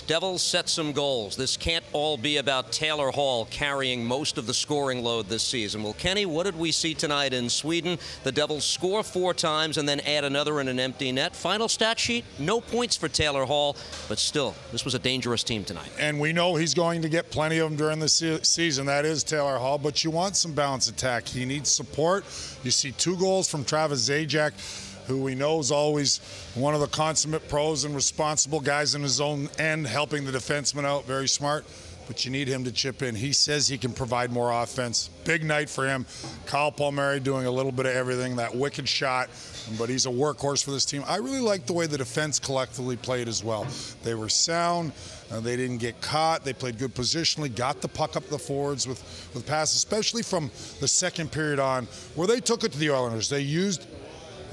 Devils set some goals. This can't all be about Taylor Hall carrying most of the scoring load this season. Well, Kenny, what did we see tonight in Sweden? The Devils score 4 times and then add another in an empty net. Final stat sheet, no points for Taylor Hall, but still, this was a dangerous team tonight. And we know he's going to get plenty of them during the season. That is Taylor Hall, but you want some balanced attack. He needs support. You see 2 goals from Travis Zajac, who we know is always one of the consummate pros and responsible guys in his own end, helping the defenseman out. Very smart, but you need him to chip in. He says he can provide more offense. Big night for him. Kyle Palmieri doing a little bit of everything. That wicked shot, but he's a workhorse for this team. I really like the way the defense collectively played as well. They were sound. They didn't get caught. They played good positionally, got the puck up the forwards with passes, especially from the second period on, where they took it to the Oilers. They used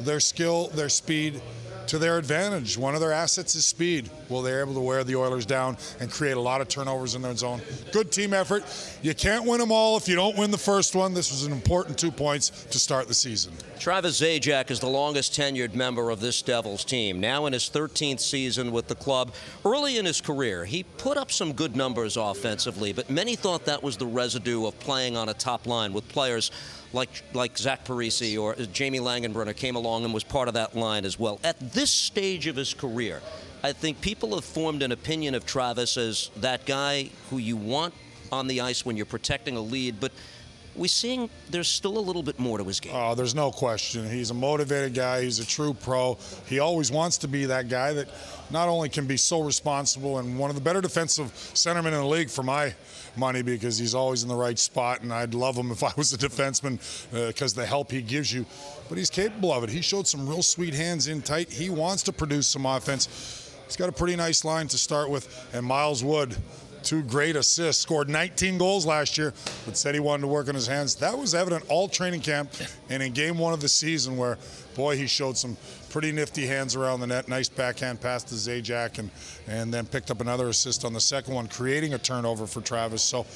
their skill, their speed to their advantage. One of their assets is speed. Well, they're able to wear the Oilers down and create a lot of turnovers in their zone. Good team effort. You can't win them all if you don't win the first one. This was an important 2 points to start the season. Travis Zajac is the longest tenured member of this Devils team, now in his 13th season with the club. Early in his career, he put up some good numbers offensively, but many thought that was the residue of playing on a top line with players like Zach Parise or Jamie Langenbrunner came along and was part of that line as well. At this stage of his career, I think people have formed an opinion of Travis as that guy who you want on the ice when you're protecting a lead, but we're seeing there's still a little bit more to his game. Oh, there's no question. He's a motivated guy. He's a true pro. He always wants to be that guy that not only can be so responsible and one of the better defensive centermen in the league for my money, because he's always in the right spot, and I'd love him if I was a defenseman because the help he gives you. But he's capable of it. He showed some real sweet hands in tight. He wants to produce some offense. He's got a pretty nice line to start with. And Miles Wood, 2 great assists, scored 19 goals last year, but said he wanted to work on his hands. That was evident all training camp and in game 1 of the season where, boy, he showed some pretty nifty hands around the net. Nice backhand pass to Zajac and then picked up another assist on the second one, creating a turnover for Travis. So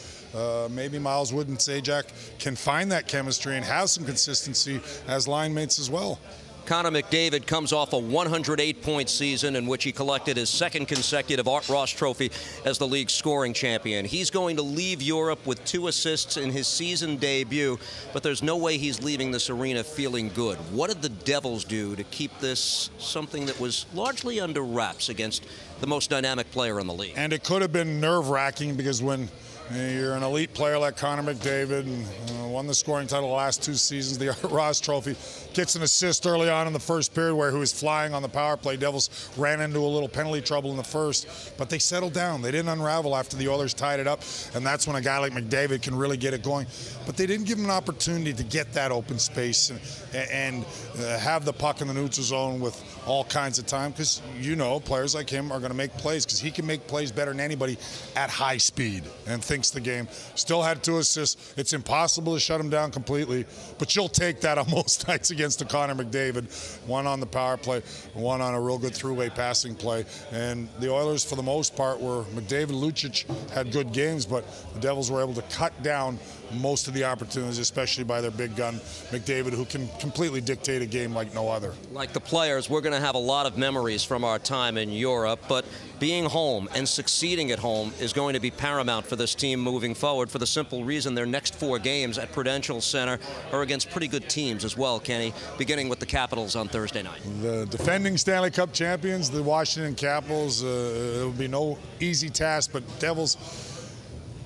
maybe Miles Wood and Zajac can find that chemistry and have some consistency as line mates as well. Connor McDavid comes off a 108-point season in which he collected his 2nd consecutive Art Ross Trophy as the league's scoring champion. He's going to leave Europe with 2 assists in his season debut, but there's no way he's leaving this arena feeling good. What did the Devils do to keep this something that was largely under wraps against the most dynamic player in the league? And it could have been nerve-wracking, because when you're an elite player like Connor McDavid and won the scoring title the last 2 seasons, the Art Ross Trophy, gets an assist early on in the first period where he was flying on the power play. Devils ran into a little penalty trouble in the first, but they settled down. They didn't unravel after the Oilers tied it up, and that's when a guy like McDavid can really get it going. But they didn't give him an opportunity to get that open space and have the puck in the neutral zone with all kinds of time, because you know players like him are going to make plays, because he can make plays better than anybody at high speed and thinks the game. Still had 2 assists. It's impossible to shut him down completely, but you'll take that on most nights against a Connor McDavid. 1 on the power play, 1 on a real good through-way passing play. And the Oilers, for the most part, were McDavid, Lucic had good games, but the Devils were able to cut down most of the opportunities, especially by their big gun, McDavid, who can completely dictate a game like no other. Like the players, we're going to have a lot of memories from our time in Europe, but being home and succeeding at home is going to be paramount for this team moving forward, for the simple reason their next 4 games at Prudential Center are against pretty good teams as well, Kenny, beginning with the Capitals on Thursday night. The defending Stanley Cup champions, the Washington Capitals, it will be no easy task, but Devils,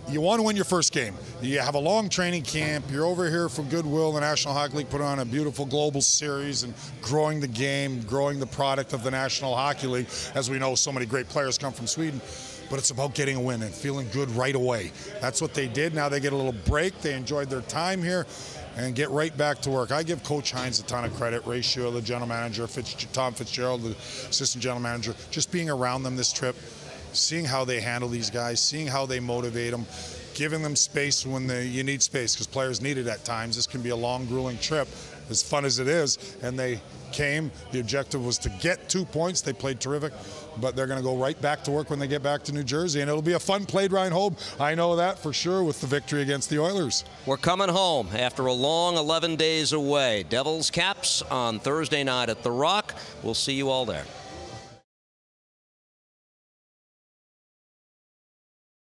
you want to win your first game. You have a long training camp. You're over here for goodwill. The National Hockey League put on a beautiful global series and growing the game, growing the product of the National Hockey League. As we know, so many great players come from Sweden. But it's about getting a win and feeling good right away. That's what they did. Now they get a little break. They enjoyed their time here and get right back to work. I give Coach Hines a ton of credit. Ray Shua, the general manager, Tom Fitzgerald, the assistant general manager, just being around them this trip, seeing how they handle these guys, seeing how they motivate them, giving them space when you need space, because players need it at times. This can be a long, grueling trip, as fun as it is, and they came. The objective was to get 2 points. They played terrific, but they're going to go right back to work when they get back to New Jersey, and it'll be a fun play ride home. I know that for sure with the victory against the Oilers. We're coming home after a long 11 days away. Devils Caps on Thursday night at The Rock. We'll see you all there.